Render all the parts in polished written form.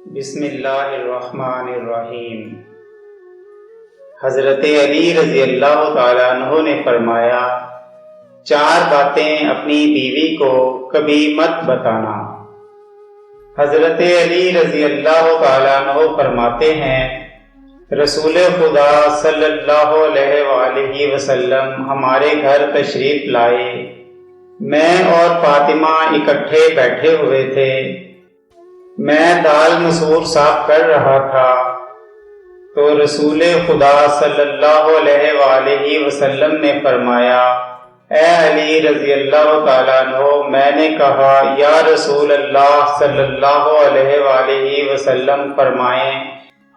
بسم اللہ الرحمن الرحیم۔ حضرت علی رضی اللہ تعالیٰ عنہ نے فرمایا، 4 باتیں اپنی بیوی کو کبھی مت بتانا۔ حضرت علی رضی اللہ تعالیٰ عنہ فرماتے ہیں، رسول خدا صلی اللہ علیہ وآلہ وسلم ہمارے گھر تشریف لائے۔ میں اور فاطمہ اکٹھے بیٹھے ہوئے تھے۔ میں دال مسور صاف کر رہا تھا تو رسول خدا صلی اللہ علیہ وآلہ وسلم نے فرمایا، اے علی رضی اللہ تعالیٰ عنہ، میں نے کہا، یا رسول اللہ صلی اللہ علیہ وآلہ وسلم فرمائیں۔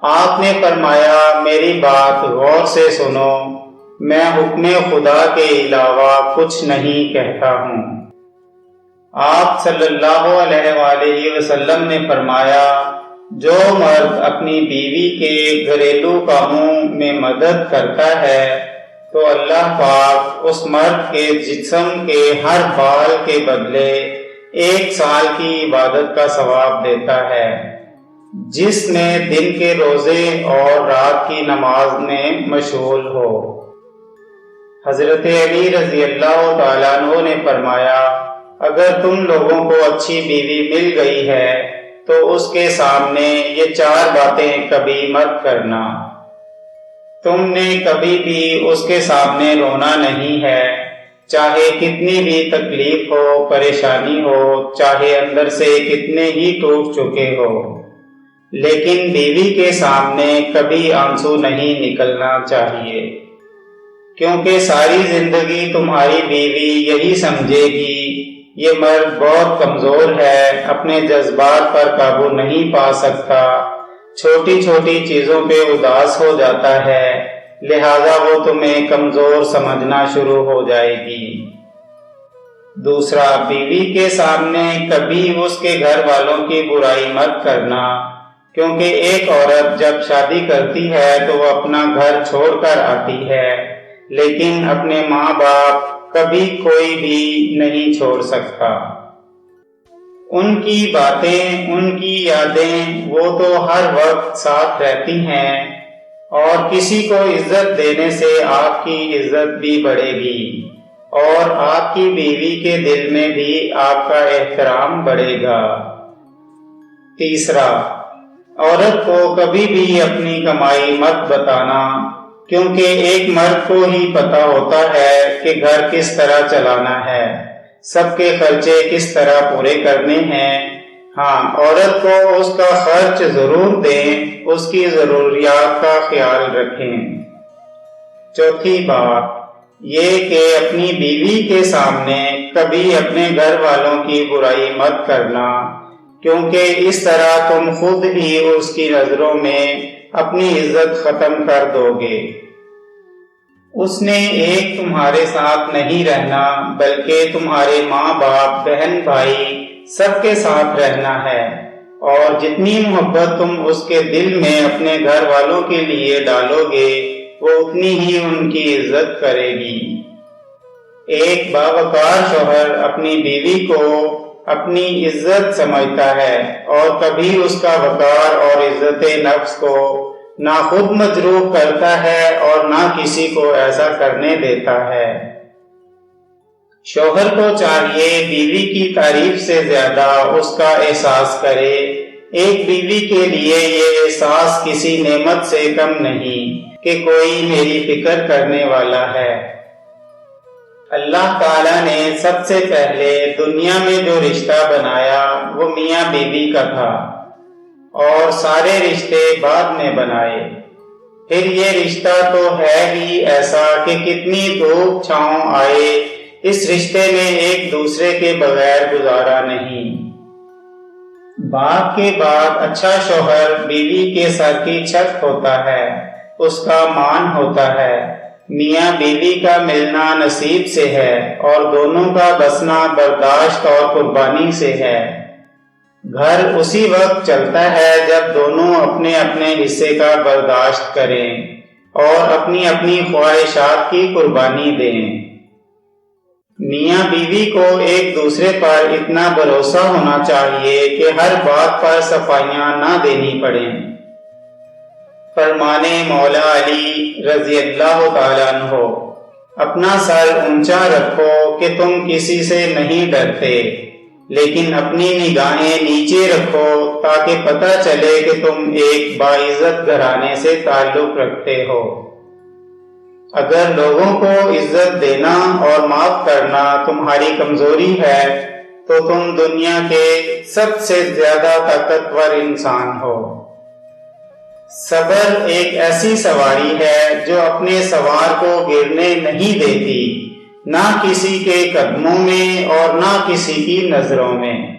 آپ نے فرمایا، میری بات غور سے سنو، میں حکم خدا کے علاوہ کچھ نہیں کہتا ہوں۔ آپ صلی اللہ علیہ وآلہ وسلم نے فرمایا، جو مرد اپنی بیوی کے گھریلو کاموں میں مدد کرتا ہے تو اللہ پاک اس مرد کے جسم کے ہر بال کے بدلے 1 سال کی عبادت کا ثواب دیتا ہے، جس میں دن کے روزے اور رات کی نماز میں مشغول ہو۔ حضرت علی رضی اللہ تعالیٰ عنہ نے فرمایا، اگر تم لوگوں کو اچھی بیوی مل گئی ہے تو اس کے سامنے یہ 4 باتیں کبھی مت کرنا۔ تم نے کبھی بھی اس کے سامنے رونا نہیں ہے، چاہے کتنی بھی تکلیف ہو، پریشانی ہو، چاہے اندر سے کتنے ہی ٹوٹ چکے ہو، لیکن بیوی کے سامنے کبھی آنسو نہیں نکلنا چاہیے، کیونکہ ساری زندگی تمہاری بیوی یہی سمجھے گی، یہ مرد بہت کمزور ہے، اپنے جذبات پر قابو نہیں پا سکتا، چھوٹی چھوٹی چیزوں پہ اداس ہو جاتا ہے، لہذا وہ تمہیں کمزور سمجھنا شروع ہو جائے گی۔ دوسرا، بیوی کے سامنے کبھی اس کے گھر والوں کی برائی مت کرنا، کیونکہ ایک عورت جب شادی کرتی ہے تو وہ اپنا گھر چھوڑ کر آتی ہے، لیکن اپنے ماں باپ کبھی کوئی بھی نہیں چھوڑ سکتا۔ ان کی باتیں، ان کی یادیں، وہ تو ہر وقت ساتھ رہتی ہیں، اور کسی کو عزت دینے سے آپ کی عزت بھی بڑھے گی، اور آپ کی بیوی کے دل میں بھی آپ کا احترام بڑھے گا۔ تیسرا، عورت کو کبھی بھی اپنی کمائی مت بتانا، کیونکہ ایک مرد کو ہی پتا ہوتا ہے کہ گھر کس طرح چلانا ہے، سب کے خرچے کس طرح پورے کرنے ہیں۔ ہاں، عورت کو اس کا خرچ ضرور دیں، اس کی ضروریات کا خیال رکھیں۔ چوتھی بات یہ کہ اپنی بیوی کے سامنے کبھی اپنے گھر والوں کی برائی مت کرنا، کیونکہ اس طرح تم خود ہی اس کی نظروں میں اپنی عزت ختم کر دو گے۔ اس نے ایک تمہارے ساتھ نہیں رہنا، بلکہ تمہارے ماں باپ، بہن بھائی سب کے ساتھ رہنا ہے، اور جتنی محبت تم اس کے دل میں اپنے گھر والوں کے لیے ڈالو گے، وہ اتنی ہی ان کی عزت کرے گی۔ ایک باوقار شوہر اپنی بیوی کو اپنی عزت سمجھتا ہے، اور کبھی اس کا وقار اور عزت نفس کو نہ خود مجروح کرتا ہے اور نہ کسی کو ایسا کرنے دیتا ہے۔ شوہر کو چاہیے بیوی کی تعریف سے زیادہ اس کا احساس کرے۔ ایک بیوی کے لیے یہ احساس کسی نعمت سے کم نہیں کہ کوئی میری فکر کرنے والا ہے۔ اللہ تعالیٰ نے سب سے پہلے دنیا میں جو رشتہ بنایا وہ میاں بیوی کا تھا، اور سارے رشتے بعد میں بنائے۔ پھر یہ رشتہ تو ہے ہی ایسا کہ کتنی دھوپ چھاؤں آئے، اس رشتے میں ایک دوسرے کے بغیر گزارا نہیں۔ باپ کے بعد اچھا شوہر بیوی کے سر کی چھت ہوتا ہے، اس کا مان ہوتا ہے۔ میاں بیوی کا ملنا نصیب سے ہے، اور دونوں کا بسنا برداشت اور قربانی سے ہے۔ گھر اسی وقت چلتا ہے جب دونوں اپنے اپنے حصے کا برداشت کریں اور اپنی اپنی خواہشات کی قربانی دیں۔ میاں بیوی کو ایک دوسرے پر اتنا بھروسہ ہونا چاہیے کہ ہر بات پر صفائیاں نہ دینی پڑیں۔ فرمانے مولا علی رضی اللہ تعالیٰ عنہ، اپنا سر اونچا رکھو کہ تم کسی سے نہیں ڈرتے، لیکن اپنی نگاہیں نیچے رکھو تاکہ پتہ چلے کہ تم ایک باعزت گھرانے سے تعلق رکھتے ہو۔ اگر لوگوں کو عزت دینا اور معاف کرنا تمہاری کمزوری ہے تو تم دنیا کے سب سے زیادہ طاقتور انسان ہو۔ صبر ایک ایسی سواری ہے جو اپنے سوار کو گرنے نہیں دیتی، نہ کسی کے قدموں میں اور نہ کسی کی نظروں میں۔